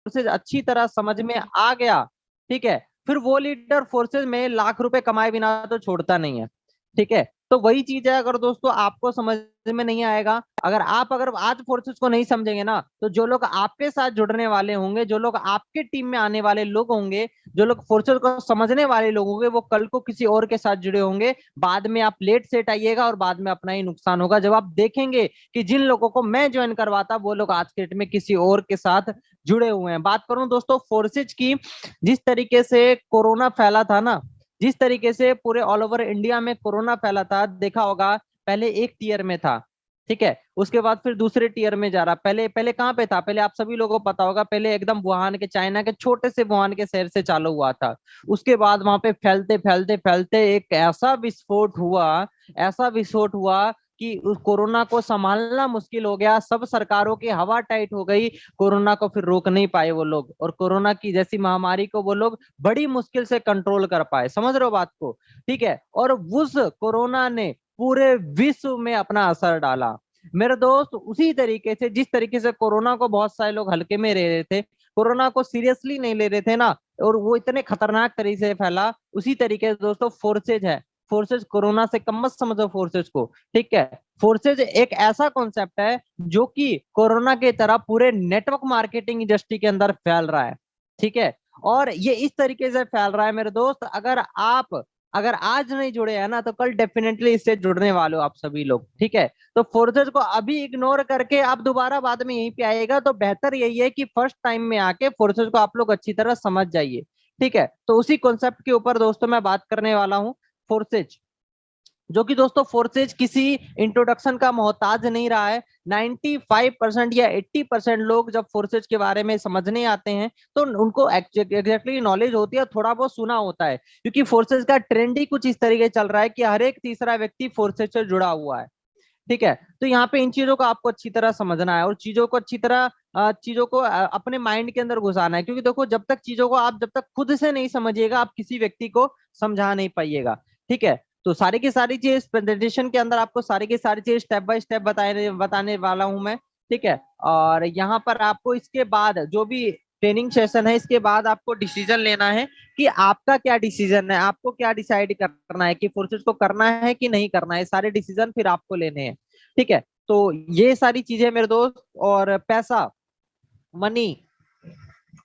Forces अच्छी तरह समझ में आ गया, ठीक है, फिर वो लीडर फोर्सेज में लाख रुपए कमाए बिना तो छोड़ता नहीं है। ठीक है, तो वही चीज है, अगर दोस्तों आपको समझ में नहीं आएगा, अगर आज फोर्सेस को नहीं समझेंगे ना, तो जो लोग आपके साथ जुड़ने वाले होंगे, जो लोग आपके टीम में आने वाले लोग होंगे, जो लोग फोर्सेस को समझने वाले लोग होंगे, वो कल को किसी और के साथ जुड़े होंगे। बाद में आप लेट सेट आइएगा और बाद में अपना ही नुकसान होगा, जब आप देखेंगे कि जिन लोगों को मैं ज्वाइन करवाता वो लोग आज के डेट में किसी और के साथ जुड़े हुए हैं। बात करूं दोस्तों फोर्सेज की, जिस तरीके से कोरोना फैला था ना, जिस तरीके से पूरे ऑल ओवर इंडिया में कोरोना फैला था, देखा होगा, पहले एक टीयर में था, ठीक है, उसके बाद फिर दूसरे टीयर में जा रहा। पहले पहले कहाँ पे था, पहले आप सभी लोगों को पता होगा, पहले एकदम वुहान के, चाइना के छोटे से वुहान के शहर से चालू हुआ था। उसके बाद वहां पे फैलते फैलते फैलते एक ऐसा विस्फोट हुआ कि उस कोरोना को संभालना मुश्किल हो गया, सब सरकारों की हवा टाइट हो गई, कोरोना को फिर रोक नहीं पाए वो लोग, और कोरोना की जैसी महामारी को वो लोग बड़ी मुश्किल से कंट्रोल कर पाए। समझ रहे हो बात को, ठीक है, और उस कोरोना ने पूरे विश्व में अपना असर डाला मेरे दोस्त। उसी तरीके से, जिस तरीके से कोरोना को बहुत सारे लोग हल्के में ले रहे थे, कोरोना को सीरियसली नहीं ले रहे थे ना, और वो इतने खतरनाक तरीके से फैला, उसी तरीके से दोस्तों फोर्सेज है। फोर्सेज कोरोना से कम मत समझो फोर्सेज को, ठीक है। फोर्सेज एक ऐसा कॉन्सेप्ट है जो कि कोरोना के तरह पूरे नेटवर्क मार्केटिंग इंडस्ट्री के अंदर फैल रहा है, ठीक है। और ये इस तरीके से फैल रहा है मेरे दोस्त, अगर आज नहीं जुड़े हैं ना, तो कल डेफिनेटली इससे जुड़ने वाले हो आप सभी लोग, ठीक है। तो फोर्सेज को अभी इग्नोर करके आप दोबारा बाद में यहीं पे आएगा, तो बेहतर यही है कि फर्स्ट टाइम में आके फोर्सेज को आप लोग अच्छी तरह समझ जाइए, ठीक है। तो उसी कॉन्सेप्ट के ऊपर दोस्तों मैं बात करने वाला हूँ, फोर्सेज, जो कि दोस्तों फोर्सेज किसी इंट्रोडक्शन का मोहताज नहीं रहा है। 95% या 80% लोग जब फोर्सेज के बारे में समझने आते हैं, तो उनको एग्जैक्टली नॉलेज होती है, थोड़ा बहुत सुना होता है, क्योंकि फोर्सेज का ट्रेंड ही कुछ इस तरीके चल रहा है कि हर एक तीसरा व्यक्ति फोर्सेज से जुड़ा हुआ है, ठीक है। तो यहाँ पे इन चीजों को आपको अच्छी तरह समझना है, और चीजों को अच्छी तरह चीजों को अपने माइंड के अंदर घुसाना है, क्योंकि देखो जब तक चीजों को आप जब तक खुद से नहीं समझिएगा, आप किसी व्यक्ति को समझा नहीं पाइएगा, ठीक है। तो सारी की सारी चीज प्रेजेंटेशन के अंदर आपको सारी की सारी चीज स्टेप बाय स्टेप बताने वाला हूं मैं, ठीक है। और यहाँ पर आपको इसके बाद जो भी ट्रेनिंग सेशन है, इसके बाद आपको डिसीजन लेना है कि आपका क्या डिसीजन है, आपको क्या डिसाइड करना है कि फोर्सेस को करना है कि नहीं करना है, सारे डिसीजन फिर आपको लेने हैं, ठीक है। तो ये सारी चीजें मेरे दोस्त, और पैसा, मनी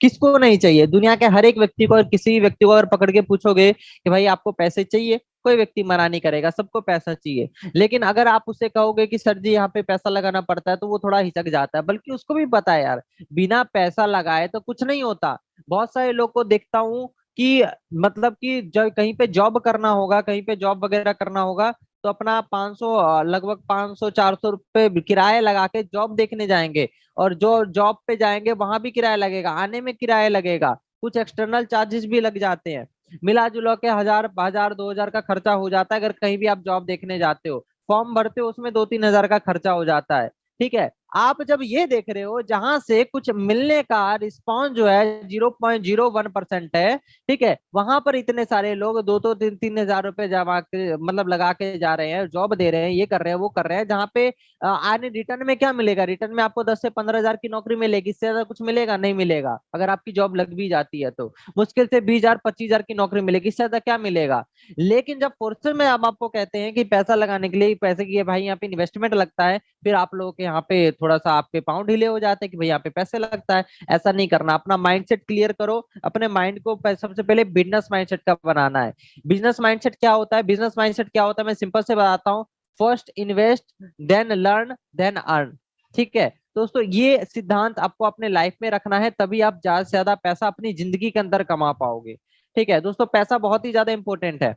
किसको नहीं चाहिए, दुनिया के हर एक व्यक्ति को, और किसी व्यक्ति को अगर पकड़ के पूछोगे कि भाई आपको पैसे चाहिए, कोई व्यक्ति मना नहीं करेगा, सबको पैसा चाहिए। लेकिन अगर आप उससे कहोगे कि सर जी यहाँ पे पैसा लगाना पड़ता है, तो वो थोड़ा हिचक जाता है, बल्कि उसको भी पता है यार, बिना पैसा लगाए तो कुछ नहीं होता। बहुत सारे लोग को देखता हूँ कि मतलब कि जब कहीं पे जॉब करना होगा, कहीं पे जॉब वगैरह करना होगा, तो अपना 500 लगभग 500-400 रुपए किराए लगा के जॉब देखने जाएंगे, और जो जॉब पे जाएंगे वहां भी किराया लगेगा, आने में किराया लगेगा, कुछ एक्सटर्नल चार्जेस भी लग जाते हैं, मिला जुला के 1000 1000 2000 का खर्चा हो जाता है। अगर कहीं भी आप जॉब देखने जाते हो, फॉर्म भरते हो, उसमें 2-3 हजार का खर्चा हो जाता है, ठीक है। आप जब ये देख रहे हो जहां से कुछ मिलने का रिस्पॉन्स जो है 0.01% है, ठीक है, वहां पर इतने सारे लोग 2-2 3-3 हजार रुपए जमा के मतलब लगा के जा रहे हैं, जॉब दे रहे हैं, ये कर रहे हैं, वो कर रहे हैं, जहाँ पे आने रिटर्न में क्या मिलेगा, रिटर्न में आपको 10 से 15 हजार की नौकरी मिलेगी, इससे ज्यादा कुछ मिलेगा नहीं, मिलेगा अगर आपकी जॉब लग भी जाती है तो मुश्किल से 20 हजार 25 हजार की नौकरी मिलेगी, इससे ज्यादा क्या मिलेगा। लेकिन जब फोर्सेस में हम आपको कहते हैं कि पैसा लगाने के लिए पैसे की भाई यहाँ पे इन्वेस्टमेंट लगता है, फिर आप लोगों के यहाँ पे थोड़ा सा आपके पाँव ढीले हो जाते हैं कि भाई यहाँ पे पैसे लगता है। ऐसा नहीं करना, अपना माइंडसेट क्लियर करो, अपने माइंड को सबसे पहले बिजनेस माइंडसेट का बनाना है। बिजनेस माइंडसेट क्या होता है, बिजनेस माइंडसेट क्या होता है, मैं सिंपल से बताता हूँ, first invest, then learn, then earn, ठीक है। दोस्तों ये सिद्धांत आपको अपने लाइफ में रखना है, तभी आप ज्यादा से ज्यादा पैसा अपनी जिंदगी के अंदर कमा पाओगे, ठीक है दोस्तों। पैसा बहुत ही ज्यादा इंपॉर्टेंट है,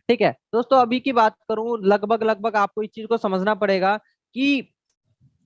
ठीक है दोस्तों। अभी की बात करूं, लगभग लगभग आपको इस चीज को समझना पड़ेगा कि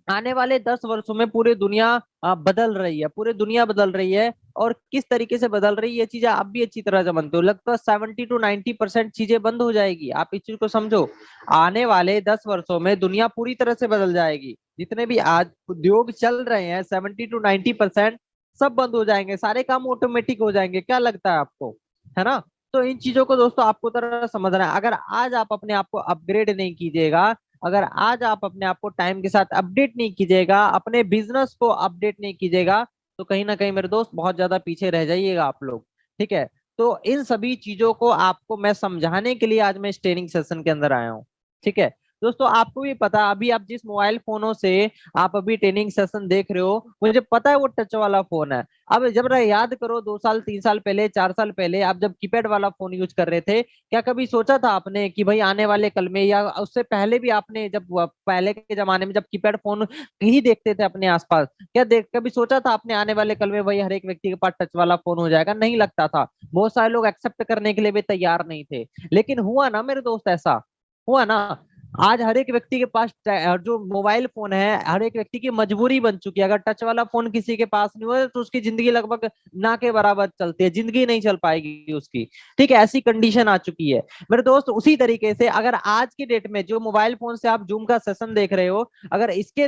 आने वाले 10 वर्षों में पूरी दुनिया बदल रही है, पूरी दुनिया बदल रही है, और किस तरीके से बदल रही है ये चीजें आप भी अच्छी तरह जानते हो। लगभग 70 to 90% चीजें बंद हो जाएगी, आप इस चीज को समझो। आने वाले 10 वर्षों में दुनिया पूरी तरह से बदल जाएगी, जितने भी आज उद्योग चल रहे हैं 70 to 90% सब बंद हो जाएंगे, सारे काम ऑटोमेटिक हो जाएंगे। क्या लगता है आपको, है ना। तो इन चीजों को दोस्तों आपको तरह समझना है। अगर आज आप अपने आप को अपग्रेड नहीं कीजिएगा, अगर आज आप अपने आप को टाइम के साथ अपडेट नहीं कीजिएगा, अपने बिजनेस को अपडेट नहीं कीजिएगा, तो कहीं ना कहीं मेरे दोस्त बहुत ज्यादा पीछे रह जाइएगा आप लोग। ठीक है, तो इन सभी चीजों को आपको मैं समझाने के लिए आज मैं इस ट्रेनिंग सेशन के अंदर आया हूँ। ठीक है दोस्तों, आपको भी पता, अभी आप जिस मोबाइल फोनों से आप अभी ट्रेनिंग सेशन देख रहे हो, मुझे पता है वो टच वाला फोन है। अब जब याद करो 2 साल 3 साल पहले 4 साल पहले आप जब कीपैड वाला फोन यूज कर रहे थे, क्या कभी सोचा था आपने कि भाई आने वाले कल में या उससे पहले भी आपने, जब पहले के जमाने में जब कीपैड फोन ही देखते थे अपने आसपास, क्या देख कभी सोचा था आपने आने वाले कल में भाई हर एक व्यक्ति के पास टच वाला फोन हो जाएगा? नहीं लगता था। बहुत सारे लोग एक्सेप्ट करने के लिए भी तैयार नहीं थे, लेकिन हुआ ना मेरे दोस्त, ऐसा हुआ ना। आज हर एक व्यक्ति के पास जो मोबाइल फोन है, हर एक व्यक्ति की मजबूरी बन चुकी है। अगर टच वाला फोन किसी के पास नहीं हो तो उसकी जिंदगी लगभग ना के बराबर चलती है, जिंदगी नहीं चल पाएगी उसकी। ठीक है, ऐसी कंडीशन आ चुकी है मेरे दोस्त। उसी तरीके से अगर आज की डेट में जो मोबाइल फोन से आप जूम का सेशन देख रहे हो, अगर इसके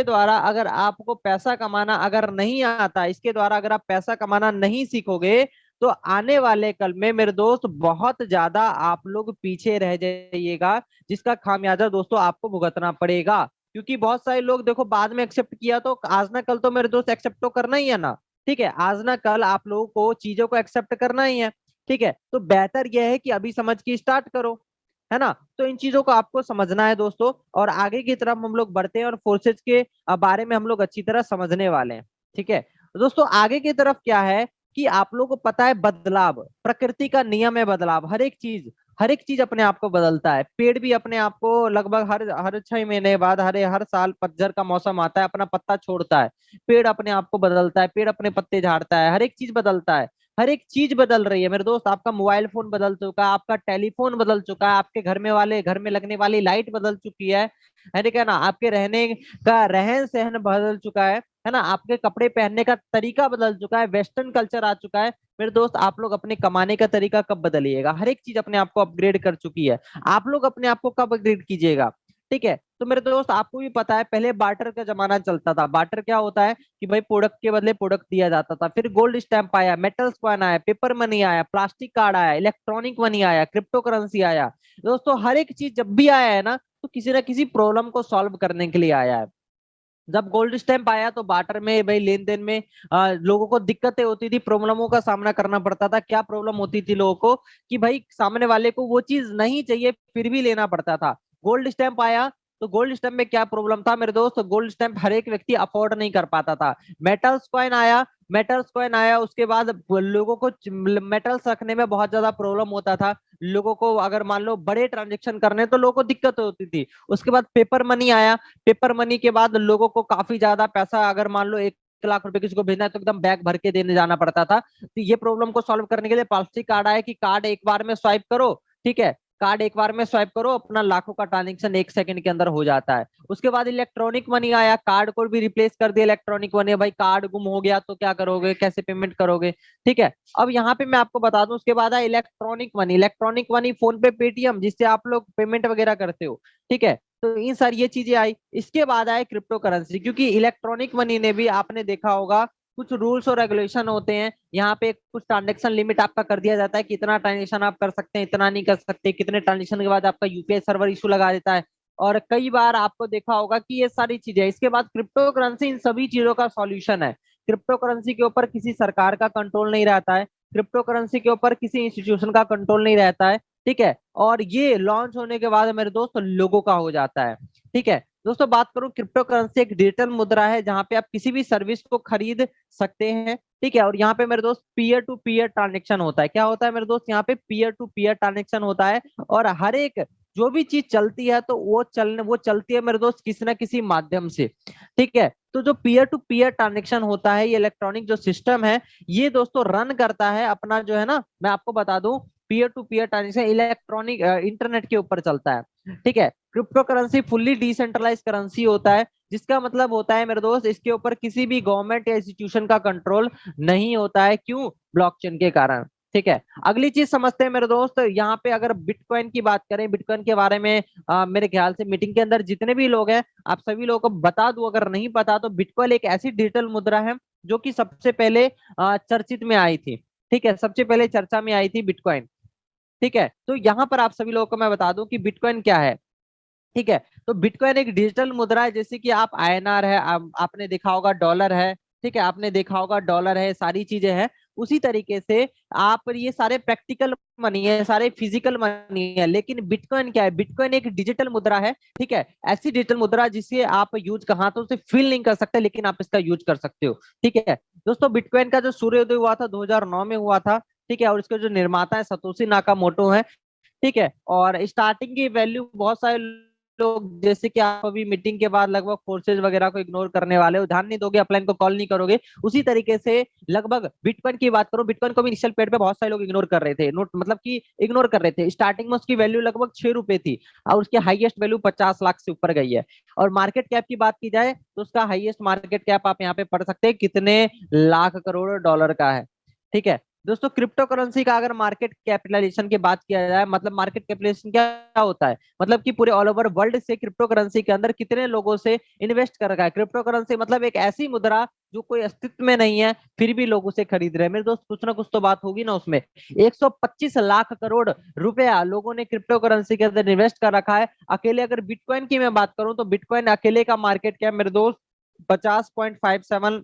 द्वारा अगर आपको पैसा कमाना अगर नहीं आता, इसके द्वारा अगर आप पैसा कमाना नहीं सीखोगे, तो आने वाले कल में मेरे दोस्त बहुत ज्यादा आप लोग पीछे रह जाइएगा, जिसका खामियाजा दोस्तों आपको भुगतना पड़ेगा। क्योंकि बहुत सारे लोग देखो बाद में एक्सेप्ट किया, तो आज ना कल तो मेरे दोस्त एक्सेप्ट तो करना ही है ना। ठीक है, आज ना कल आप लोगों को चीजों को एक्सेप्ट करना ही है। ठीक है, तो बेहतर यह है कि अभी समझ के स्टार्ट करो, है ना। तो इन चीजों को आपको समझना है दोस्तों, और आगे की तरफ हम लोग बढ़ते हैं और फोर्सेज के बारे में हम लोग अच्छी तरह समझने वाले हैं। ठीक है दोस्तों, आगे की तरफ क्या है कि आप लोगों को पता है बदलाव प्रकृति का नियम है। बदलाव हर एक चीज अपने आप को बदलता है। पेड़ भी अपने आप को लगभग हर हर 6 महीने बाद, हर साल पतझड़ का मौसम आता है, अपना पत्ता छोड़ता है। पेड़ अपने आप को बदलता है, पेड़ अपने पत्ते झाड़ता है, हर एक चीज बदलता है। हर एक चीज बदल रही है मेरे दोस्त। आपका मोबाइल फोन बदल चुका है, आपका टेलीफोन बदल चुका है, आपके घर में लगने वाली लाइट बदल चुकी है क्या ना। आपके रहने का रहन सहन बदल चुका है ना। आपके कपड़े पहनने का तरीका बदल चुका है, वेस्टर्न कल्चर आ चुका है। मेरे दोस्त, आप लोग अपने कमाने का तरीका कब बदलिएगा? हर एक चीज अपने आप को अपग्रेड कर चुकी है। आप लोग अपने आप को कब अपग्रेड कीजिएगा? ठीक है, तो मेरे दोस्त आपको भी पता है पहले बार्टर का जमाना चलता था। बार्टर क्या होता है कि भाई प्रोडक्ट के बदले प्रोडक्ट दिया जाता था। फिर गोल्ड स्टैंप आया, मेटल्स कॉइन आया, पेपर मनी आया, प्लास्टिक कार्ड आया, इलेक्ट्रॉनिक मनी आया, क्रिप्टो करेंसी आया। दोस्तों हर एक चीज जब भी आया है ना, तो किसी ना किसी प्रॉब्लम को सॉल्व करने के लिए आया है। जब गोल्ड स्टैंप आया तो बार्टर में भाई लेन देन में लोगों को दिक्कतें होती थी, प्रॉब्लमों का सामना करना पड़ता था। क्या प्रॉब्लम होती थी लोगों को कि भाई सामने वाले को वो चीज नहीं चाहिए फिर भी लेना पड़ता था। गोल्ड स्टैंप आया तो गोल्ड स्टैंप में क्या प्रॉब्लम था मेरे दोस्त? गोल्ड स्टैंप हर एक व्यक्ति अफोर्ड नहीं कर पाता था। मेटल्स कॉइन आया उसके बाद लोगों को मेटल्स रखने में बहुत ज्यादा प्रॉब्लम होता था। लोगों को अगर मान लो बड़े ट्रांजेक्शन करने तो लोगों को दिक्कत होती थी। उसके बाद पेपर मनी आया। पेपर मनी के बाद लोगों को काफी ज्यादा पैसा, अगर मान लो 1 लाख रुपए किसी को भेजना है तो एकदम बैग भर के देने जाना पड़ता था। तो ये प्रॉब्लम को सॉल्व करने के लिए प्लास्टिक कार्ड आया कि कार्ड एक बार में स्वाइप करो। ठीक है, कार्ड एक बार में स्वाइप करो, अपना लाखों का ट्रांजेक्शन 1 सेकंड के अंदर हो जाता है। उसके बाद इलेक्ट्रॉनिक मनी आया, कार्ड को भी रिप्लेस कर दिया इलेक्ट्रॉनिक मनी। भाई कार्ड गुम हो गया तो क्या करोगे, कैसे पेमेंट करोगे? ठीक है, अब यहाँ पे मैं आपको बता दूं, उसके बाद आया इलेक्ट्रॉनिक मनी फोन पे, पेटीएम, जिससे आप लोग पेमेंट वगैरह करते हो। ठीक है, तो इन सारी ये चीजें आई। इसके बाद आए क्रिप्टो करेंसी, क्योंकि इलेक्ट्रॉनिक मनी ने भी आपने देखा होगा कुछ रूल्स और रेगुलेशन होते हैं। यहाँ पे कुछ ट्रांजेक्शन लिमिट आपका कर दिया जाता है, कितना ट्रांजेक्शन आप कर सकते हैं, इतना नहीं कर सकते। कितने ट्रांजेक्शन के बाद आपका यूपीआई सर्वर इशू लगा देता है। और कई बार आपको देखा होगा कि ये सारी चीजें, इसके बाद क्रिप्टो करेंसी इन सभी चीजों का सॉल्यूशन है। क्रिप्टो करेंसी के ऊपर किसी सरकार का कंट्रोल नहीं रहता है। क्रिप्टो करेंसी के ऊपर किसी इंस्टीट्यूशन का कंट्रोल नहीं रहता है। ठीक है, और ये लॉन्च होने के बाद मेरे दोस्त लोगों का हो जाता है। ठीक है दोस्तों, बात करूं, क्रिप्टो करेंसी एक डिजिटल मुद्रा है जहां पे आप किसी भी सर्विस को खरीद सकते हैं। ठीक है, और यहाँ पे मेरे दोस्त पीयर टू पीयर ट्रांजेक्शन होता है। क्या होता है मेरे दोस्त? यहाँ पे पीयर टू पीयर ट्रांजेक्शन होता है, और हर एक जो भी चीज चलती है तो वो चलती है मेरे दोस्त किसी ना किसी माध्यम से। ठीक है, तो जो पीयर टू पीयर ट्रांजेक्शन होता है, ये इलेक्ट्रॉनिक जो सिस्टम है, ये दोस्तों रन करता है अपना, जो है ना, मैं आपको बता दूं, peer to peer transaction electronic internet के ऊपर चलता है। ठीक है, crypto currency fully decentralize currency होता है, जिसका मतलब होता है मेरे दोस्त इसके ऊपर किसी भी गवर्नमेंट या इंस्टीट्यूशन का कंट्रोल नहीं होता है। क्यों? ब्लॉकचेन के कारण। ठीक है, अगली चीज समझते हैं मेरे दोस्त। यहाँ पे अगर बिटकॉइन की बात करें, बिटकॉइन के बारे में मेरे ख्याल से मीटिंग के अंदर जितने भी लोग हैं, आप सभी लोगों को बता दूं, अगर नहीं पता तो बिटकॉइन एक ऐसी डिजिटल मुद्रा है जो कि सबसे पहले चर्चित में आई थी। ठीक है, सबसे पहले चर्चा में आई थी बिटकॉइन। ठीक है, तो यहाँ पर आप सभी लोगों को मैं बता दूं कि बिटकॉइन क्या है। ठीक है। तो बिटकॉइन एक डिजिटल मुद्रा है, जैसे कि आप आईएनआर है, आपने देखा होगा डॉलर है, ठीक है, आपने देखा होगा डॉलर है, सारी चीजें हैं। उसी तरीके से आप, ये सारे प्रैक्टिकल मनी है, सारे फिजिकल मनी है, लेकिन बिटकॉइन क्या है? बिटकॉइन एक डिजिटल मुद्रा है, ठीक है। ऐसी डिजिटल मुद्रा जिसे आप यूज हाथों से फील नहीं कर सकते, लेकिन आप इसका यूज कर सकते हो, ठीक है। दोस्तों, बिटकॉइन का जो सूर्योदय हुआ था 2009 में हुआ था, ठीक है, और इसके जो निर्माता है सतोशी नाकामोटो है, ठीक है। और स्टार्टिंग की वैल्यू, बहुत सारे लोग, जैसे कि आप अभी मीटिंग के बाद लगभग फोर्सेज वगैरह को इग्नोर करने वाले हो, ध्यान नहीं दोगे, अपलाइन को कॉल नहीं करोगे, उसी तरीके से लगभग बिटकॉइन की बात करो, बिटकॉइन को भी इनिशियल पेड पे बहुत सारे लोग इग्नोर कर रहे थे, नोट मतलब कि इग्नोर कर रहे थे। स्टार्टिंग में उसकी वैल्यू लगभग 6 रुपए थी, और उसकी हाईएस्ट वैल्यू 50 लाख से ऊपर गई है। और मार्केट कैप की बात की जाए तो उसका हाईएस्ट मार्केट कैप आप यहाँ पे पढ़ सकते हैं कितने लाख करोड़ डॉलर का है, ठीक है। दोस्तों, क्रिप्टो करेंसी का अगर मार्केट कैपिटलाइजेशन की बात किया जाए, मतलब मार्केट कैपिटलाइजेशन क्या होता है, मतलब कि पूरे ऑल ओवर वर्ल्ड से क्रिप्टो करेंसी के अंदर कितने लोगों से इन्वेस्ट कर रखा है। क्रिप्टो करेंसी मतलब एक ऐसी मुद्रा जो कोई अस्तित्व में नहीं है, फिर भी लोग उसे खरीद रहे हैं। मेरे दोस्त, कुछ ना कुछ तो बात होगी ना उसमें। 125 लाख करोड़ रुपया लोगों ने क्रिप्टो करेंसी के अंदर इन्वेस्ट कर रखा है। अकेले अगर बिटकॉइन की मैं बात करूं तो बिटकॉइन अकेले का मार्केट कैप मेरे दोस्त 50.57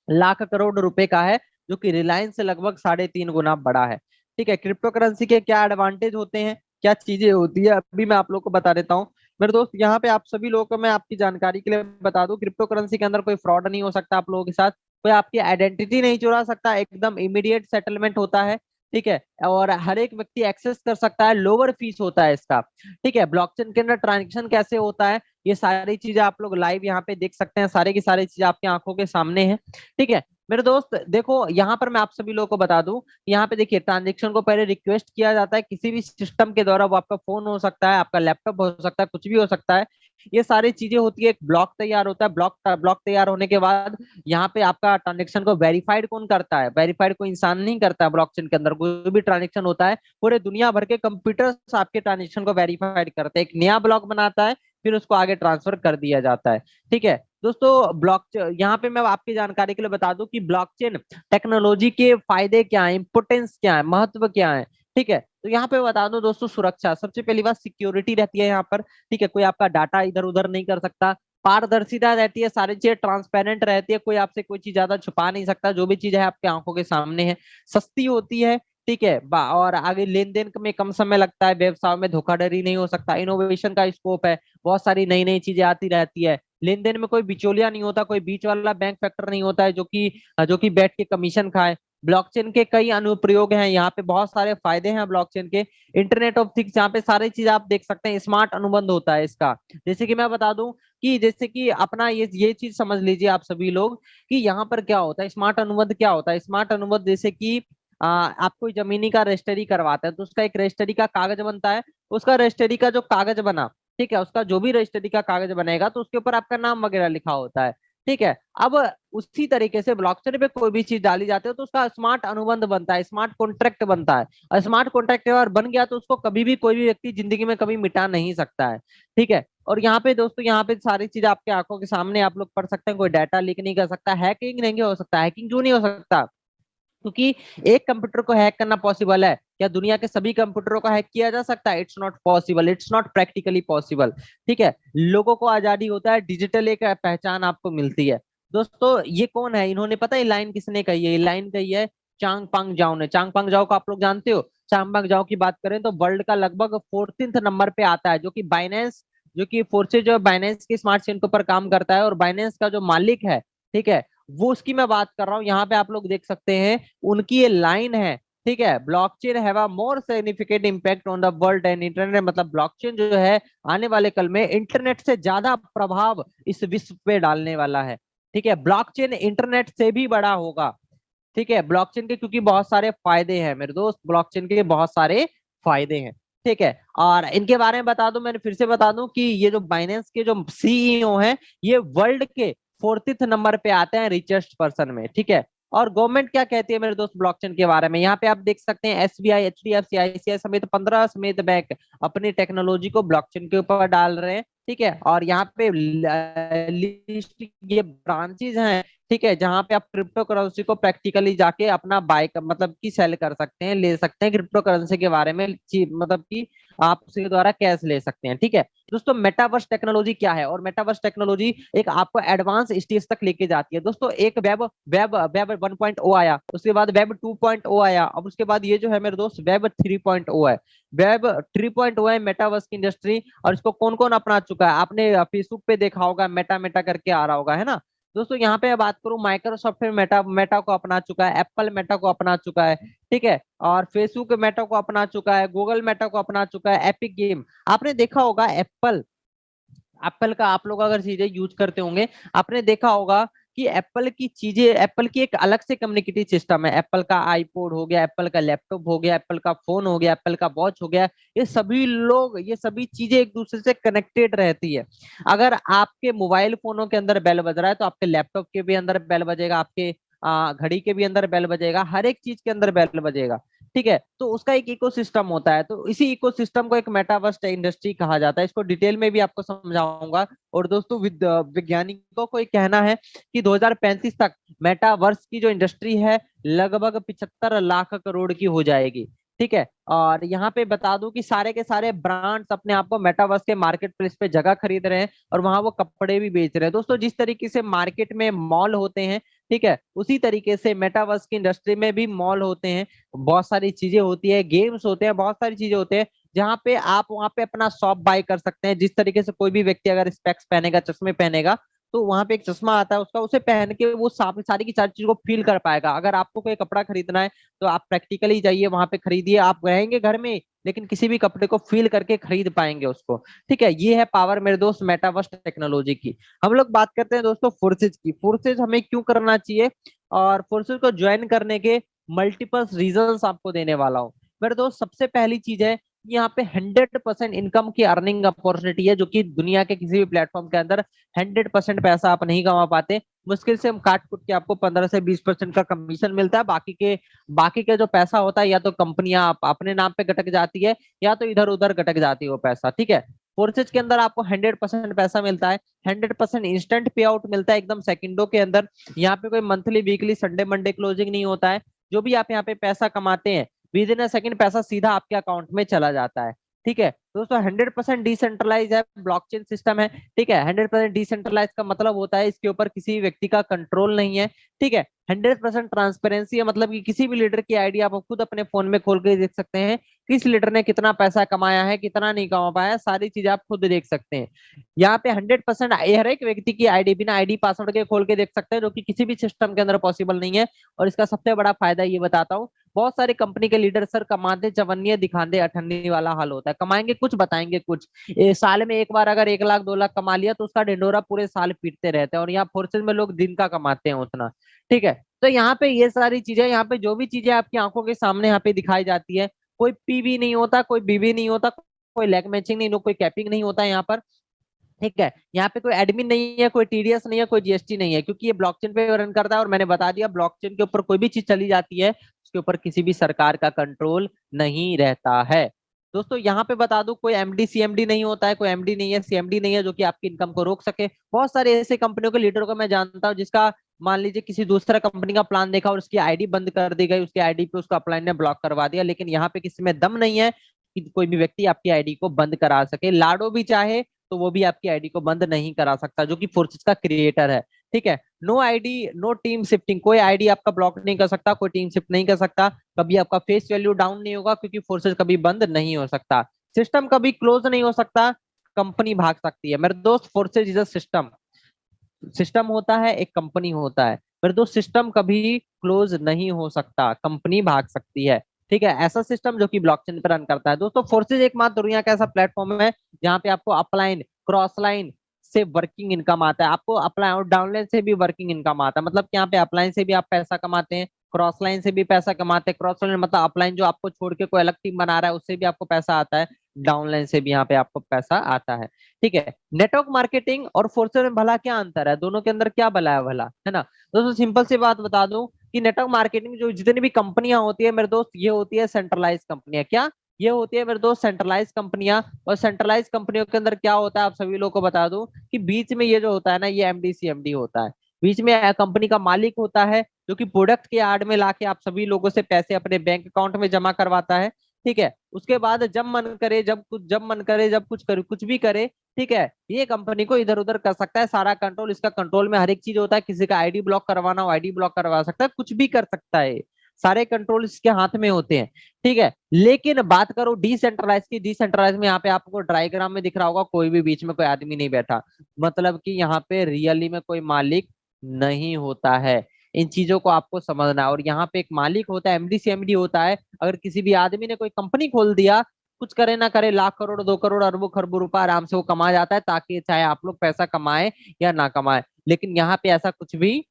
लाख करोड़ रुपए का है, जो कि रिलायंस से लगभग 3.5 गुना बड़ा है, ठीक है। क्रिप्टो करेंसी के क्या एडवांटेज होते हैं, क्या चीजें होती है, अभी मैं आप लोग को बता देता हूँ। मेरे दोस्त, यहाँ पे आप सभी लोगों को मैं आपकी जानकारी के लिए बता दूं, क्रिप्टो करेंसी के अंदर कोई फ्रॉड नहीं हो सकता आप लोगों के साथ, कोई आपकी आइडेंटिटी नहीं चुरा सकता, एकदम इमीडिएट सेटलमेंट होता है, ठीक है। और हर एक व्यक्ति एक्सेस कर सकता है, लोअर फीस होता है इसका, ठीक है। ब्लॉकचेन के अंदर ट्रांजेक्शन कैसे होता है, ये सारी चीजें आप लोग लाइव यहाँ पे देख सकते हैं, सारे की सारी चीजें आपकी आंखों के सामने है, ठीक है। मेरे दोस्त देखो, यहाँ पर मैं आप सभी लोगों को बता दूं, यहाँ पे देखिए, ट्रांजेक्शन को पहले रिक्वेस्ट किया जाता है किसी भी सिस्टम के द्वारा, वो आपका फोन हो सकता है, आपका लैपटॉप हो सकता है, कुछ भी हो सकता है। ये सारी चीजें होती है, एक ब्लॉक तैयार होता है, ब्लॉक ब्लॉक तैयार होने के बाद यहाँ पे आपका ट्रांजेक्शन को वेरीफाइड कौन करता है? वेरीफाइड कोई इंसान नहीं करता है। ब्लॉकचेन के अंदर कोई भी ट्रांजेक्शन होता है, पूरे दुनिया भर के कंप्यूटर्स आपके ट्रांजेक्शन को वेरीफाइड करते हैं, एक नया ब्लॉक बनाता है, फिर उसको आगे ट्रांसफर कर दिया जाता है, ठीक है। दोस्तों, यहाँ पे मैं आपकी जानकारी के लिए बता दूं कि ब्लॉकचेन टेक्नोलॉजी के फायदे क्या है, इंपोर्टेंस क्या है, महत्व क्या है, ठीक है। तो यहाँ पे बता दूं दोस्तों, सुरक्षा, सबसे पहली बात सिक्योरिटी रहती है यहाँ पर, ठीक है। कोई आपका डाटा इधर उधर नहीं कर सकता, पारदर्शिता रहती है, सारी चीजें ट्रांसपेरेंट रहती है, कोई आपसे कोई चीज ज्यादा छुपा नहीं सकता, जो भी चीज है आपके आंखों के सामने है। सस्ती होती है, ठीक है। और आगे लेन देन में कम समय लगता है, व्यवसाय में धोखाधड़ी नहीं हो सकता, इनोवेशन का स्कोप है, बहुत सारी नई नई चीजें आती रहती है। लेन देन में कोई बिचौलिया नहीं होता, कोई बीच वाला बैंक फैक्टर नहीं होता है जो कि बैठ के कमीशन खाए। ब्लॉकचेन के कई अनुप्रयोग हैं, यहाँ पे बहुत सारे फायदे हैं ब्लॉकचेन के। इंटरनेट ऑफ थिंग्स, यहाँ पे सारी चीज आप देख सकते हैं, स्मार्ट अनुबंध होता है इसका। जैसे कि मैं बता दूं कि जैसे कि अपना ये चीज समझ लीजिए आप सभी लोग, कि यहाँ पर क्या होता है, स्मार्ट अनुबंध क्या होता है। स्मार्ट अनुबंध जैसे कि आप कोई जमीनी का रजिस्ट्री करवाते हैं, तो उसका एक रजिस्ट्री का कागज बनता है, उसका रजिस्ट्री का जो कागज बना, ठीक है, उसका जो भी रजिस्ट्री का कागज बनेगा तो उसके ऊपर आपका नाम वगैरह लिखा होता है, ठीक है। अब उसी तरीके से ब्लॉकचेन पे कोई भी चीज डाली जाती है तो उसका स्मार्ट अनुबंध बनता है, स्मार्ट कॉन्ट्रैक्ट बनता है। और स्मार्ट कॉन्ट्रैक्ट अगर बन गया तो उसको कभी भी कोई भी व्यक्ति जिंदगी में कभी मिटा नहीं सकता है, ठीक है। और यहाँ पे दोस्तों, यहाँ पे सारी चीज आपके आंखों के सामने आप लोग पढ़ सकते हैं, कोई डाटा लीक नहीं कर सकता, हैकिंग नहीं हो सकता। हैकिंग क्यों नहीं हो सकता? क्योंकि एक कंप्यूटर को हैक करना पॉसिबल है, क्या दुनिया के सभी कंप्यूटरों को हैक किया जा सकता है? It's not possible, it's not practically possible, ठीक है। लोगों को आजादी होता है, डिजिटल एक पहचान आपको मिलती है। दोस्तों, ये कौन है, इन्होंने पता है लाइन किसने कही है? ये लाइन कही है चांग पांग जाओ ने। चांग पांग जाओ को आप लोग जानते हो? चांग पांग जाओ की बात करें तो वर्ल्ड का लगभग 14th नंबर पे आता है, जो कि फोर्सेज जो बाइनेंस के स्मार्ट चेन के ऊपर काम करता है, और बाइनेंस का जो मालिक है, ठीक है, वो उसकी मैं बात कर रहा हूँ। यहाँ पे आप लोग देख सकते हैं, उनकी ये लाइन है, ठीक है। Blockchain have a more significant impact on the world and internet, मतलब ब्लॉकचेन जो है आने वाले कल में इंटरनेट से ज्यादा प्रभाव इस विश्व पे डालने वाला है, ठीक है। ब्लॉकचेन इंटरनेट से भी बड़ा होगा, ठीक है। ब्लॉकचेन के क्योंकि बहुत सारे फायदे हैं मेरे दोस्त, ब्लॉकचेन के बहुत सारे फायदे हैं, ठीक है। और इनके बारे में बता दूं, मैंने फिर से बता दूं कि ये जो बाइनेंस के जो सीईओ हैं, ये वर्ल्ड के 4th नंबर पे आते हैं रिचेस्ट पर्सन में, ठीक है। और गवर्नमेंट क्या कहती है मेरे दोस्त ब्लॉकचेन के बारे में? यहाँ पे आप देख सकते हैं, एसबीआई, एचडीएफसी, आईसीआई समेत 15 समेत बैंक अपनी टेक्नोलॉजी को ब्लॉकचेन के ऊपर डाल रहे हैं, ठीक है। और यहाँ पे लिस्ट ये ब्रांचेज हैं, ठीक है, जहां पे आप क्रिप्टो करेंसी को प्रैक्टिकली जाके अपना बाय मतलब कि सेल कर सकते हैं, ले सकते हैं क्रिप्टो करेंसी के बारे में, मतलब कि आप उसके द्वारा कैश ले सकते हैं। ठीक है दोस्तों, मेटावर्स टेक्नोलॉजी क्या है, और मेटावर्स टेक्नोलॉजी एक आपको एडवांस स्टेज तक लेके जाती है दोस्तों। एक वेब वेब वेब 1.0 आया, उसके बाद वेब 2.0 आया, अब उसके बाद ये जो है मेरे दोस्त वेब 3.0 है। वेब 3.0 है मेटावर्स की इंडस्ट्री, और इसको कौन कौन अपना चुका है, आपने फेसबुक पे देखा होगा, मेटा मेटा करके आ रहा होगा, है ना दोस्तों। यहाँ पे बात करूं, माइक्रोसॉफ्ट मेटा मेटा को अपना चुका है, एप्पल मेटा को अपना चुका है। ठीक है, और फेसबुक मेटा को अपना चुका है, गूगल मेटा को अपना चुका है, एपिक गेम। आपने देखा होगा एप्पल एप्पल का, आप लोग अगर चीजें यूज करते होंगे, आपने देखा होगा कि एप्पल की चीजें, एप्पल की एक अलग से कम्युनिकेटिव सिस्टम है। एप्पल का आईपोड हो गया, एप्पल का लैपटॉप हो गया, एप्पल का फोन हो गया, एप्पल का वॉच हो गया, ये सभी लोग, ये सभी चीजें एक दूसरे से कनेक्टेड रहती है। अगर आपके मोबाइल फोनों के अंदर बेल बज रहा है, तो आपके लैपटॉप के भी अंदर बेल बजेगा, आपके घड़ी के भी अंदर बेल बजेगा, हर एक चीज के अंदर बेल बजेगा। ठीक है, तो उसका एक इकोसिस्टम होता है, तो इसी इकोसिस्टम को एक मेटावर्स इंडस्ट्री कहा जाता है। इसको डिटेल में भी आपको समझाऊंगा। और दोस्तों, वैज्ञानिकों को ये कहना है कि 2035 तक मेटावर्स की जो इंडस्ट्री है लगभग 75 लाख करोड़ की हो जाएगी। ठीक है, और यहाँ पे बता दूं कि सारे के सारे ब्रांड्स अपने आप को मेटावर्स के मार्केट प्लेस पे जगह खरीद रहे हैं, और वहां वो कपड़े भी बेच रहे हैं दोस्तों। जिस तरीके से मार्केट में मॉल होते हैं, ठीक है, उसी तरीके से मेटावर्स की इंडस्ट्री में भी मॉल होते हैं, बहुत सारी चीजें होती है, गेम्स होते हैं, बहुत सारी चीजें होते हैं, जहाँ पे आप वहां पे अपना शॉप बाय कर सकते हैं। जिस तरीके से कोई भी व्यक्ति अगर स्पेक्स पहनेगा, चश्मे पहनेगा, तो वहां पे एक चश्मा आता है उसका, उसे पहन के वो सारी की सारी चीज को फील कर पाएगा। अगर आपको कोई कपड़ा खरीदना है, तो आप प्रैक्टिकली जाइए वहां पे खरीदिए, आप रहेंगे घर में लेकिन किसी भी कपड़े को फील करके खरीद पाएंगे उसको। ठीक है, ये है पावर मेरे दोस्त मेटावर्स टेक्नोलॉजी की। हम लोग बात करते हैं दोस्तों फोर्सेज की। फोर्सेज हमें क्यों करना चाहिए, और फोर्सेज को ज्वाइन करने के मल्टीपल रीजंस आपको देने वाला हूँ मेरे दोस्त। सबसे पहली चीज है, यहाँ पे 100% इनकम की अर्निंग अपॉर्चुनिटी है, जो कि दुनिया के किसी भी प्लेटफॉर्म के अंदर 100% पैसा आप नहीं कमा पाते। मुश्किल से हम काट कुट के आपको 15 से 20% का कमीशन मिलता है। बाकी के जो पैसा होता है, या तो कंपनियां अपने नाम पे गटक जाती है, या तो इधर उधर गटक जाती है वो पैसा। ठीक है, फोर्सेज के अंदर आपको 100% पैसा मिलता है, 100% इंस्टेंट पे आउट मिलता है एकदम सेकंडों के अंदर। यहाँ पे कोई monthly weekly Sunday Monday closing नहीं होता है। जो भी आप यहाँ पे पैसा कमाते हैं, विद इन अ सेकंड पैसा सीधा आपके अकाउंट में चला जाता है। ठीक है दोस्तों, 100% डिसेंट्रलाइज है, ब्लॉकचेन सिस्टम है। ठीक है, 100% डिसेंट्रलाइज का मतलब होता है इसके ऊपर किसी व्यक्ति का कंट्रोल नहीं है। ठीक है, 100% ट्रांसपेरेंसी है, मतलब कि किसी भी लीडर की आईडी आप खुद अपने फोन में खोल के देख सकते हैं, किस लीडर ने कितना पैसा कमाया है, कितना नहीं कमा पाया, सारी चीजें आप खुद देख सकते हैं। यहाँ पे 100% हर एक व्यक्ति की आईडी बिना आईडी पासवर्ड के खोल के देख सकते हैं, जो कि किसी भी सिस्टम के अंदर पॉसिबल नहीं है। और इसका सबसे बड़ा फायदा ये बताता हूँ, बहुत सारी कंपनी के लीडर सर कमाते चवन्नी दिखाते अठन्नी वाला हाल होता है। कमाएंगे कुछ, बताएंगे कुछ। साल में एक बार अगर 1 लाख 2 लाख कमा लिया, तो उसका ढिंडोरा पूरे साल पीटते रहते हैं, और यहाँ फोर्सेज में लोग दिन का कमाते हैं उतना। ठीक है, तो यहाँ पे ये सारी चीजें, यहाँ पे जो भी चीजें आपकी आंखों के सामने यहाँ पे दिखाई जाती है, कोई पीवी नहीं होता, कोई बीवी नहीं होता, कोई लेग मैचिंग नहीं, कोई कैपिंग नहीं होता यहाँ पर। ठीक है, यहाँ पे कोई एडमिन नहीं है, कोई टीडीएस नहीं है, कोई जीएसटी नहीं है, क्योंकि ये ब्लॉकचेन पे रन करता है। और मैंने बता दिया, ब्लॉकचेन के ऊपर कोई भी चीज चली जाती है, उसके ऊपर किसी भी सरकार का कंट्रोल नहीं रहता है। दोस्तों यहाँ पे बता दूं, कोई एमडी सीएमडी नहीं होता है, कोई एमडी नहीं है, सीएमडी नहीं है, जो कि आपकी इनकम को रोक सके। बहुत सारे ऐसे कंपनियों के लीडरों को मैं जानता हूँ, जिसका मान लीजिए किसी दूसरा कंपनी का प्लान देखा और उसकी आईडी बंद कर दी गई, उसकी आईडी पे उसका अपलाइन ने ब्लॉक करवा दिया। लेकिन यहाँ पे किसी में दम नहीं है कि कोई भी व्यक्ति आपकी आईडी को बंद करा सके, लाडो भी चाहे तो वो भी आपकी आईडी को बंद नहीं करा सकता, जो कि फोर्सेस का क्रिएटर है। ठीक है, no ID no team shifting, कोई आईडी आपका ब्लॉक नहीं कर सकता, कोई टीम शिफ्ट नहीं कर सकता, कभी आपका फेस वैल्यू डाउन नहीं होगा, क्योंकि फोर्सेस कभी बंद नहीं हो सकता, सिस्टम कभी क्लोज नहीं हो सकता, कंपनी भाग सकती है मेरे दोस्त। Forces is a system, system होता है, एक कंपनी होता है मेरे दोस्त। सिस्टम कभी क्लोज नहीं हो सकता, कंपनी भाग सकती है। ठीक है, ऐसा सिस्टम जो कि ब्लॉकचेन पर रन करता है दोस्तों। फोर्सेज एकमात्र दुनिया का ऐसा प्लेटफॉर्म है जहाँ पे आपको अपलाइन क्रॉस लाइन से वर्किंग इनकम आता है, आपको अपलाइन और डाउनलाइन से भी वर्किंग इनकम आता है। मतलब कि यहाँ पे अपलाइन से भी आप पैसा कमाते हैं, क्रॉस लाइन से भी पैसा कमाते हैं। क्रॉस लाइन मतलब अपलाइन जो आपको छोड़ के कोई अलग टीम बना रहा है, उससे भी आपको पैसा आता है, डाउनलाइन से भी यहाँ पे आपको पैसा आता है। ठीक है, नेटवर्क मार्केटिंग और फोर्सेज में भला क्या अंतर है, दोनों के अंदर क्या भला है भला, है ना दोस्तों। सिंपल सी बात बता दूं कि नेटवर्क मार्केटिंग जो जितनी भी कंपनियां होती है मेरे दोस्त, ये होती है सेंट्रलाइज कंपनियां। क्या ये होती है मेरे दोस्त, सेंट्रलाइज कंपनियां। और सेंट्रलाइज कंपनियों के अंदर क्या होता है, आप सभी लोगों को बता दूं कि बीच में ये जो होता है ना, ये एमडी सीएमडी होता है। बीच में कंपनी का मालिक होता है जो कि प्रोडक्ट के आड़ में लाके आप सभी लोगों से पैसे अपने बैंक अकाउंट में जमा करवाता है। ठीक है, उसके बाद जब मन करे, जब मन करे, जब कुछ करे, कुछ भी करे, ठीक है, ये कंपनी को इधर उधर कर सकता है। सारा कंट्रोल इसका, कंट्रोल में हर एक चीज होता है। किसी का आईडी ब्लॉक करवाना हो आईडी ब्लॉक करवा सकता है, कुछ भी कर सकता है। सारे कंट्रोल इसके हाथ में होते हैं। ठीक है, लेकिन बात करो डिसेंट्रलाइज की, डिसेंट्रलाइज में यहाँ पे आपको डायग्राम में दिख रहा होगा कोई भी बीच में कोई आदमी नहीं बैठा, मतलब कि यहाँ पे रियली में कोई मालिक नहीं होता है। इन चीजों को आपको समझना है। और यहाँ पे एक मालिक होता है, एमडी सीएमडी होता है। अगर किसी भी आदमी ने कोई कंपनी खोल दिया, कुछ करे ना करे, लाख करोड़ 2 करोड़ अरबों खरबों रुपया आराम से वो कमा जाता है, ताकि चाहे आप लोग पैसा कमाए या ना कमाए। लेकिन यहाँ पे ऐसा कुछ भी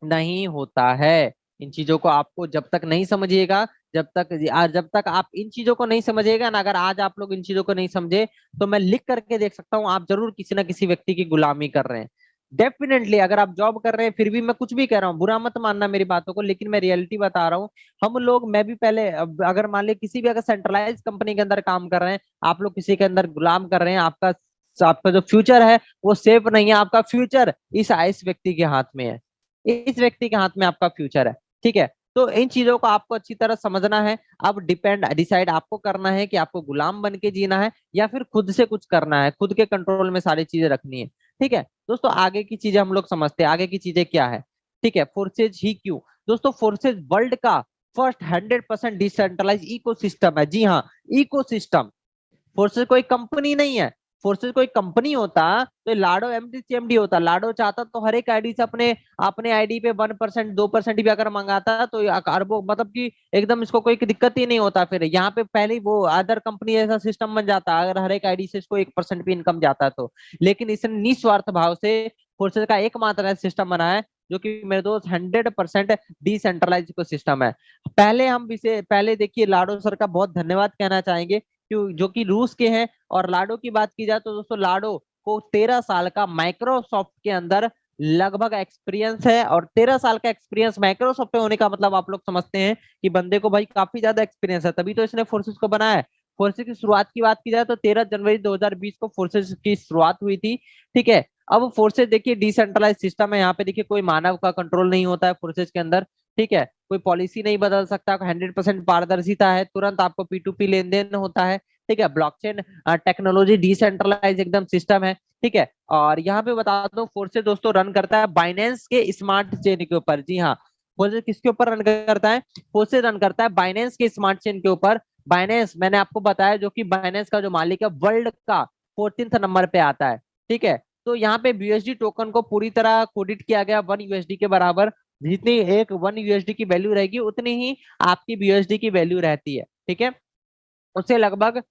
नहीं होता है। इन चीजों को आपको जब तक नहीं समझिएगा, जब तक आप इन चीजों को नहीं समझिएगा ना, अगर आज आप लोग इन चीजों को नहीं समझे, तो मैं लिख करके देख सकता हूँ आप जरूर किसी ना किसी व्यक्ति की गुलामी कर रहे हैं। डेफिनेटली अगर आप जॉब कर रहे हैं, फिर भी मैं कुछ भी कह रहा हूँ, बुरा मत मानना मेरी बातों को, लेकिन मैं रियलिटी बता रहा हूँ। हम लोग, मैं भी पहले, अगर मान ली किसी भी अगर सेंट्रलाइज कंपनी के अंदर काम कर रहे हैं, आप लोग किसी के अंदर गुलाम कर रहे हैं, आपका जो फ्यूचर है वो सेफ नहीं है। आपका फ्यूचर इस व्यक्ति के हाथ में है, इस व्यक्ति के हाथ में आपका फ्यूचर है। ठीक है, तो इन चीजों को आपको अच्छी तरह समझना है। अब डिसाइड आपको करना है कि आपको गुलाम बन के जीना है या फिर खुद से कुछ करना है, खुद के कंट्रोल में सारी चीजें रखनी है। ठीक है दोस्तों, आगे की चीजें हम लोग समझते हैं, आगे की चीजें क्या है। ठीक है, फोर्सेज ही क्यों? दोस्तों फोर्सेज वर्ल्ड का फर्स्ट 100% डिसेंट्रलाइज इकोसिस्टम है। जी हाँ, इकोसिस्टम। फोर्सेस कोई कंपनी नहीं है। फोर्सेस कोई कंपनी होता तो लाडो एमडी सीएमडी होता। लाडो चाहता तो हर एक आईडी से अपने अपने आईडी पे 1% 2% भी अगर मंगाता तो अरबों, मतलब कि एकदम इसको कोई दिक्कत ही नहीं होता। फिर यहाँ पे पहले ही वो अदर कंपनी ऐसा सिस्टम बन जाता अगर हर एक आईडी से इसको 1% भी इनकम जाता तो। लेकिन इसने निस्वार्थ भाव से फोर्सेस का एकमात्र सिस्टम बनाया जो कि मेरे दोस्त 100% डिसेंट्रलाइज को सिस्टम है। पहले देखिए, लाडो सर का बहुत धन्यवाद कहना चाहेंगे जो कि रूस के हैं। और लाडो की बात की जाए तो दोस्तों लाडो को 13 साल का माइक्रोसॉफ्ट के अंदर लगभग एक्सपीरियंस है। और 13 साल का एक्सपीरियंस माइक्रोसॉफ्ट पे होने का मतलब आप लोग समझते हैं कि बंदे को भाई काफी ज्यादा एक्सपीरियंस है, तभी तो इसने फोर्सेस को बनाया है। फोर्सेस की शुरुआत की बात की जाए तो 13 जनवरी 2020 को फोर्सेस की शुरुआत हुई थी। ठीक है, अब फोर्सेस देखिए डिसेंट्रलाइज सिस्टम है। यहाँ पे देखिए कोई मानव का कंट्रोल नहीं होता है फोर्सेस के अंदर। ठीक है, कोई पॉलिसी नहीं बदल सकता, 100% पारदर्शिता है, तुरंत आपको P2P लेन देन होता है। ठीक है, ब्लॉकचेन टेक्नोलॉजी डिसेंट्रलाइज एकदम सिस्टम है। ठीक है, और यहाँ पे बता दो फोर्सेस दोस्तों रन करता है बाइनेंस के स्मार्ट चेन के ऊपर। जी हाँ, फोर्सेस किसके ऊपर रन करता है? फोर्सेस रन करता है बाइनेंस के स्मार्ट चेन के ऊपर। बाइनेंस मैंने आपको बताया जो कि बाइनेंस का जो मालिक है वर्ल्ड का 14th नंबर पे आता है। ठीक है, तो यहाँ पे BUSD टोकन को पूरी तरह कोडिट किया गया 1 USD के बराबर। जितनी एक 1 USD की वैल्यू रहेगी उतनी ही आपकी BUSD की वैल्यू रहती है। ठीक है, उससे लगभग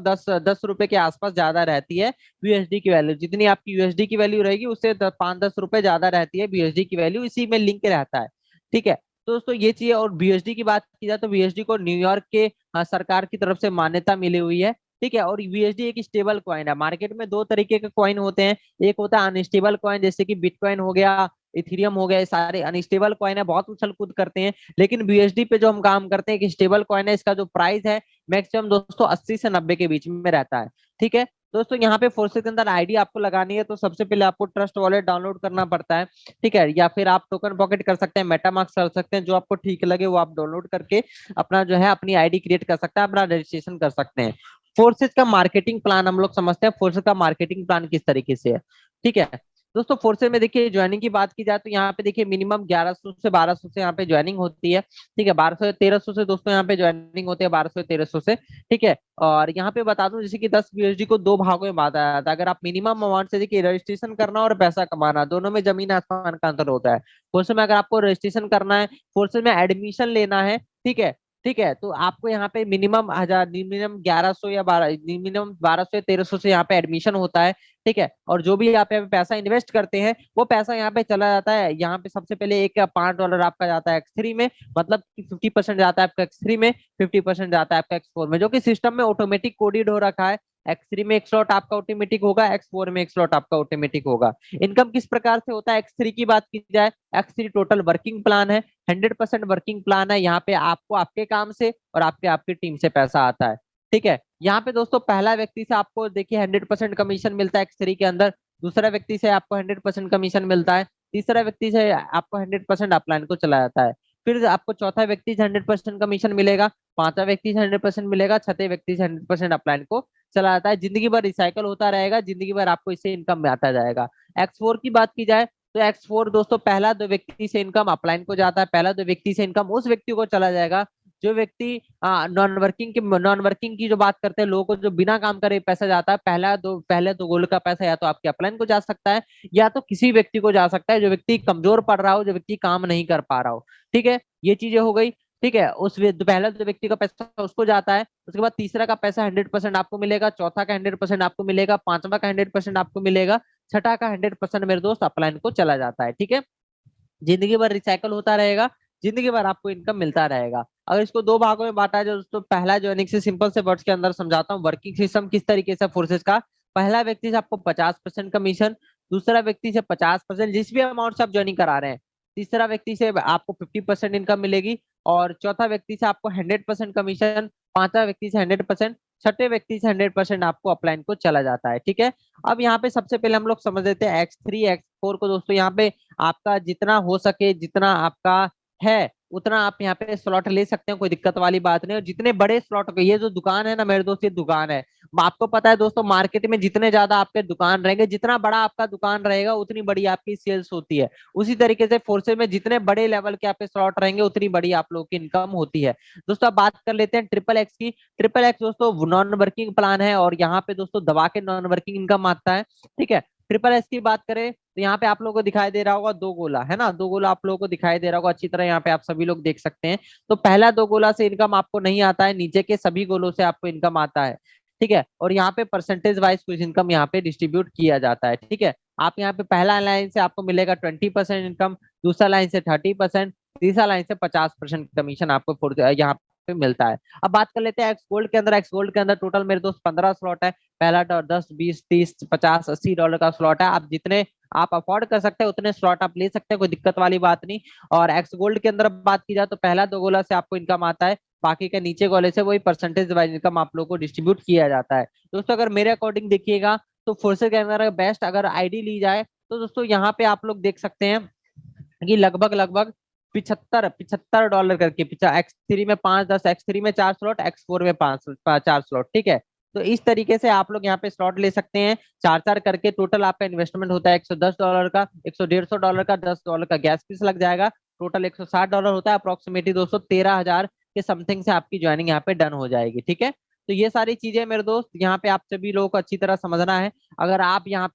दस दस रुपए के आसपास ज्यादा रहती है BUSD की वैल्यू। जितनी आपकी USD की वैल्यू रहेगी उससे 5-10 रुपए ज्यादा रहती है BUSD की वैल्यू, इसी में लिंक रहता है। ठीक है, तो दोस्तों ये चीज। और BUSD की बात की जाए तो BUSD को न्यूयॉर्क के सरकार की तरफ से मान्यता मिली हुई है। ठीक है, और BUSD एक स्टेबल कॉइन है। मार्केट में दो तरीके के कॉइन होते हैं, एक होता है अनस्टेबल कॉइन, जैसे कि बिटकॉइन हो गया, इथेरियम हो गया, ये सारे अनस्टेबल कॉइन है, बहुत उछल कूद करते हैं। लेकिन BUSD पे जो हम काम करते हैं कि स्टेबल कॉइन है, इसका जो प्राइस है मैक्सिमम दोस्तों 80 से 90 के बीच में रहता है। ठीक है दोस्तों, यहाँ पे फोर्सेस के अंदर आईडी आपको लगानी है तो सबसे पहले आपको ट्रस्ट वॉलेट डाउनलोड करना पड़ता है। ठीक है, या फिर आप टोकन पॉकेट कर सकते हैं, मेटामास्क कर सकते हैं, जो आपको ठीक लगे वो आप डाउनलोड करके अपना जो है अपनी आईडी क्रिएट कर सकते हैं, अपना रजिस्ट्रेशन कर सकते हैं। फोर्सेस का मार्केटिंग प्लान हम लोग समझते हैं, फोर्सेस का मार्केटिंग प्लान किस तरीके से है। ठीक है दोस्तों, फोर्सेस में देखिए ज्वाइनिंग की बात की जाए तो यहाँ पे देखिए मिनिमम 1100 से 1200 से यहाँ पे ज्वाइनिंग होती है। ठीक है, 1200 से 1300 से दोस्तों यहाँ पे ज्वाइनिंग होती है, 1200 से 1300 से। ठीक है, और यहाँ पे बता दूं जैसे कि 10 BUSD को दो भागों में बांटा जाता है। अगर आप मिनिमम अमाउंट से देखिए, रजिस्ट्रेशन करना और पैसा कमाना दोनों में जमीन आसमान का अंतर होता है। फोर्सेस में अगर आपको रजिस्ट्रेशन करना है, फोर्सेस में एडमिशन लेना है, ठीक है, ठीक है, तो आपको यहाँ पे मिनिमम 1100 या 1200 या 1300 से यहाँ पे एडमिशन होता है। ठीक है, और जो भी आप यहाँ पे पैसा इन्वेस्ट करते हैं वो पैसा यहाँ पे चला जाता है। यहाँ पे सबसे पहले एक $5 आपका जाता है X3 में, मतलब कि 50% जाता है आपका X3 में, 50% जाता है आपका X4 में, जो कि सिस्टम में ऑटोमेटिक कोडेड हो रखा है। X3 में एक स्लॉट आपका ऑटोमेटिक होगा, X4 में एक स्लॉट आपका ऑटोमेटिक होगा। इनकम किस प्रकार से होता है X3 की बात की जाए, X3 टोटल वर्किंग प्लान है, 100% वर्किंग प्लान है। यहाँ पे आपको आपके काम से और आपके आपकी टीम से पैसा आता है। ठीक है, यहाँ पे दोस्तों पहला व्यक्ति से आपको देखिए 100% कमीशन मिलता है X3 के अंदर। दूसरा व्यक्ति से आपको 100% कमीशन मिलता है, तीसरा व्यक्ति से आपको 100% अपलाइन को चला जाता है, फिर आपको चौथा व्यक्ति से 100% कमीशन मिलेगा, पांचवा व्यक्ति से 100% मिलेगा, छठे व्यक्ति से 100% अपलाइन को चला जाता है। जिंदगी भर रिसाइकल होता रहेगा, जिंदगी भर आपको इससे इनकम में आता जाएगा। X4 की बात की जाए तो X4 दोस्तों पहला दो व्यक्ति से इनकम अपलाइन को जाता है, पहला दो व्यक्ति से इनकम उस व्यक्ति को चला जाएगा जो व्यक्ति नॉन वर्किंग की जो बात करते हैं, लोगों को जो बिना काम करे पैसा जाता है, पहले दो गोल्ड का पैसा या तो आपके अपलाइन को जा सकता है या तो किसी व्यक्ति को जा सकता है जो व्यक्ति कमजोर पड़ रहा हो, जो व्यक्ति काम नहीं कर पा रहा हो। ठीक है, ये चीजें हो गई। ठीक है, पहला जो व्यक्ति का पैसा उसको जाता है, उसके बाद तीसरा का पैसा 100% आपको मिलेगा, चौथा का 100% आपको मिलेगा, पांचवा का 100% आपको मिलेगा, छठा का 100% मेरे दोस्त अपलाइन को चला जाता है। ठीक है, जिंदगी भर रिसाइकल होता रहेगा, जिंदगी भर आपको इनकम मिलता रहेगा। अगर इसको दो भागों में बांटा जाए दोस्तों, पहला जो है सिंपल से वर्ड्स के अंदर समझाता हूँ वर्किंग सिस्टम किस तरीके से फोर्सेस का। पहला व्यक्ति से आपको 50% कमीशन, दूसरा व्यक्ति से 50% जिस भी अमाउंट से आप ज्वाइनिंग करा रहे हैं, तीसरा व्यक्ति से आपको 50% इनकम मिलेगी, और चौथा व्यक्ति से आपको 100% कमीशन, पांचवा व्यक्ति से 100%, छठे व्यक्ति से 100% आपको अपलाइन को चला जाता है। ठीक है, अब यहाँ पे सबसे पहले हम लोग समझ लेते हैं X3 X4 को दोस्तों। यहाँ पे आपका जितना हो सके, जितना आपका है उतना आप यहाँ पे स्लॉट ले सकते हैं, कोई दिक्कत वाली बात नहीं। और जितने बड़े स्लॉट, ये जो दुकान है ना मेरे दोस्त, ये दुकान है, आपको पता है दोस्तों मार्केट में जितने ज्यादा आपके दुकान रहेंगे, जितना बड़ा आपका दुकान रहेगा उतनी बड़ी आपकी सेल्स होती है। उसी तरीके से फोर्सेज में जितने बड़े लेवल के आपके स्लॉट रहेंगे उतनी बड़ी आप लोगों की इनकम होती है। दोस्तों अब बात कर लेते हैं ट्रिपल एक्स की। ट्रिपल एक्स दोस्तों नॉन वर्किंग प्लान है, और यहाँ पे दोस्तों दबा के नॉन वर्किंग इनकम आता है। ठीक है, ट्रिपल एस की बात करें तो यहाँ पे आप लोगों को दिखाई दे रहा होगा दो गोला, है ना, दो गोला आप लोगों को दिखाई दे रहा होगा अच्छी तरह, यहाँ पे आप सभी लोग देख सकते हैं। तो पहला दो गोला से इनकम आपको नहीं आता है, नीचे के सभी गोलों से आपको इनकम आता है। ठीक है, और यहाँ पे परसेंटेज वाइज कुछ इनकम यहाँ पे डिस्ट्रीब्यूट किया जाता है। ठीक है, आप यहाँ पे पहला लाइन से आपको मिलेगा 20% इनकम, दूसरा लाइन से 30%, तीसरा लाइन से 50% कमीशन आपको यहाँ पे मिलता है। अब बात कर लेते हैं एक्स गोल्ड के अंदर। एक्स गोल्ड के अंदर टोटल मेरे दोस्त 15 स्लॉट है। पहला 10, 20, 30, 50, $80 का स्लॉट है। आप जितने आप अफोर्ड कर सकते हैं उतने स्लॉट आप ले सकते हैं, कोई दिक्कत वाली बात नहीं। और एक्स गोल्ड के अंदर बात की जाए तो पहला दो गोला से आपको इनकम आता है, बाकी के नीचे गोले से वही परसेंटेज वाइज इनकम आप लोग को डिस्ट्रीब्यूट किया जाता है। दोस्तों अगर मेरे अकॉर्डिंग देखिएगा तो फोर्सेज के अंदर बेस्ट अगर आईडी ली जाए तो दोस्तों यहाँ पे आप लोग देख सकते हैं कि लगभग लगभग 75 $75 करके, X3 में 5-10, X3 में 4 स्लॉट, X4 में 4 स्लॉट। ठीक है, तो इस तरीके से आप लोग यहाँ पे स्लॉट ले सकते हैं, चार चार करके। टोटल आपका इन्वेस्टमेंट होता है $110 का, $100-150 का, $10 का गैस फीस लग जाएगा, टोटल $160 होता है। अप्रोक्सीमेटली दोस्तों 13,000 के समथिंग से आपकी ज्वाइनिंग यहाँ पे डन हो जाएगी। ठीक है, तो ये सारी चीजें मेरे दोस्त यहाँ पे आप सभी लोगों को अच्छी तरह समझना है। अगर आप यहाँ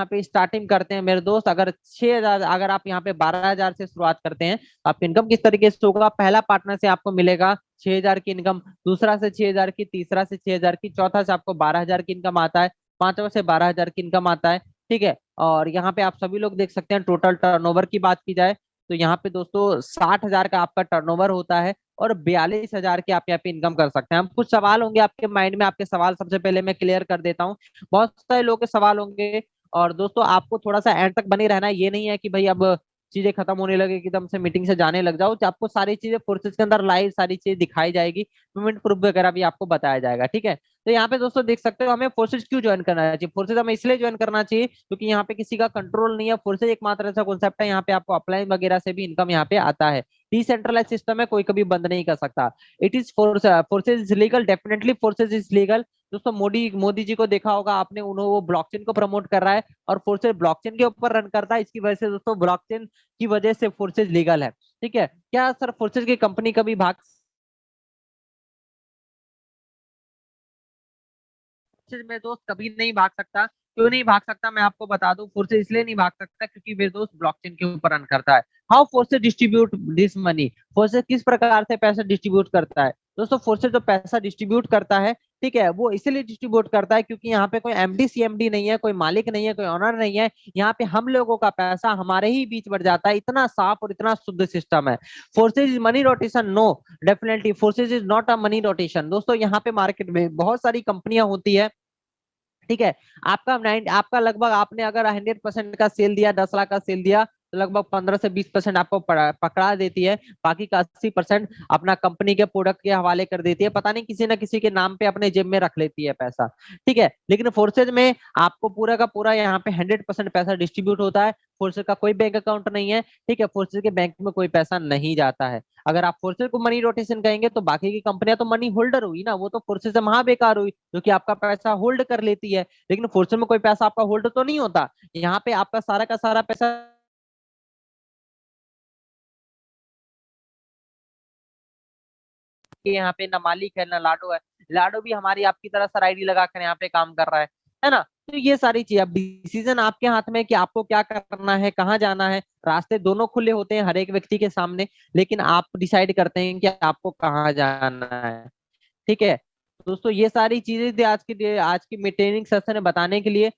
पे स्टार्टिंग करते हैं मेरे दोस्त, अगर 6,000, अगर आप यहाँ पे 12,000 से शुरुआत करते हैं तो आपकी इनकम किस तरीके से होगा। पहला पार्टनर से आपको मिलेगा 6,000 की इनकम, दूसरा से 6,000 की, तीसरा से 6,000 की, चौथा से आपको 12,000 की इनकम आता है, पांचवा से 12,000 की इनकम आता है। ठीक है, और यहाँ पे आप सभी लोग देख सकते हैं टोटल टर्नओवर की बात की जाए तो यहाँ पे दोस्तों 60,000 का आपका टर्नओवर होता है, और 42,000 की आप यहाँ पे इनकम कर सकते हैं। हम कुछ सवाल होंगे आपके माइंड में, आपके सवाल सबसे पहले मैं क्लियर कर देता हूँ। बहुत सारे लोगों के सवाल होंगे, और दोस्तों आपको थोड़ा सा एंड तक बने रहना है। ये नहीं है कि भाई अब चीजें खत्म होने लगे कि एकदम से मीटिंग से जाने लग जाओ। तो आपको सारी चीजें फोर्सेज के अंदर लाइव सारी चीजें दिखाई जाएगी, पेमेंट प्रूफ वगैरह भी आपको बताया जाएगा। ठीक है, तो यहाँ पे दोस्तों देख सकते हो हमें फोर्सेज क्यों ज्वाइन करना चाहिए। फोर्सेज हमें इसलिए ज्वाइन करना चाहिए क्योंकि यहाँ पे किसी का कंट्रोल नहीं है। फोर्सेज एकमात्र ऐसा कॉन्सेप्ट है, यहाँ पे आपको अपलाइन वगैरह से भी इनकम यहाँ पे आता है। डिसेंट्रलाइज सिस्टम है, कोई कभी बंद नहीं कर सकता। It is forces is legal, definitely Forsage is legal. दोस्तों मोदी जी को देखा होगा आपने, उन्होंने वो ब्लॉकचेन को प्रमोट कर रहा है, और फोर्सेज ब्लॉकचेन के ऊपर रन करता है। इसकी वजह से दोस्तों ब्लॉकचेन की वजह से फोर्सेज लीगल है। ठीक है, क्या सर फोर्सेज की कंपनी कभी भाग में दोस्त कभी नहीं भाग सकता। क्यों नहीं भाग सकता मैं आपको बता दूं। फोर्सेज इसलिए नहीं भाग सकता क्योंकि मेरे दोस्त ब्लॉकचेन के ऊपर रन करता है। How forces distribute this money, forces किस प्रकार से पैसा डिस्ट्रीब्यूट करता है। दोस्तों फोर्सेज जो पैसा डिस्ट्रीब्यूट करता है, ठीक है, वो इसलिए डिस्ट्रीब्यूट करता है क्योंकि यहाँ पे कोई एमडी सीएमडी नहीं है, कोई मालिक नहीं है, कोई ऑनर नहीं है। यहाँ पे हम लोगों का पैसा हमारे ही बीच बढ़ जाता है। इतना साफ और इतना शुद्ध सिस्टम है। Forsage is money rotation, no, definitely Forsage is not a money rotation. दोस्तों यहाँ पे मार्केट में बहुत सारी कंपनियां होती है, ठीक है, आपका लगभग आपने अगर 100% का सेल दिया, 10 लाख का सेल दिया, तो लगभग 15 से 20% आपको पकड़ा देती है, बाकी का 80% अपना कंपनी के प्रोडक्ट के हवाले कर देती है, पता नहीं किसी ना किसी के नाम पे अपने जेब में रख लेती है पैसा। ठीक है, लेकिन फोर्सेज में आपको पूरा का पूरा यहाँ पे 100% पैसा डिस्ट्रीब्यूट होता है। फोर्सेज का कोई बैंक अकाउंट नहीं है, ठीक है, फोर्सेज के बैंक में कोई पैसा नहीं जाता है। अगर आप फोर्सेज को मनी रोटेशन कहेंगे तो बाकी की कंपनियां तो मनी होल्डर हुई ना, वो तो फोर्सेज से महा बेकार हुई, जो कि आपका पैसा होल्ड कर लेती है। लेकिन फोर्सेज में कोई पैसा आपका होल्ड तो नहीं होता, यहाँ पे आपका सारा का सारा पैसा कि यहाँ पे ना मालिक है ना लाडो है। लाडो भी हमारी आपकी तरह सर आईडी लगाकर यहाँ पे काम कर रहा है ना। तो ये सारी चीज, अब डिसीजन आपके हाथ में है कि आपको क्या करना है, कहाँ जाना है। रास्ते दोनों खुले होते हैं हर एक व्यक्ति के सामने, लेकिन आप डिसाइड करते हैं कि आपको कहाँ जाना है। ठीक है दोस्तों, ये सारी चीजें थी आज की मेंटेनिंग सेशन में बताने के लिए।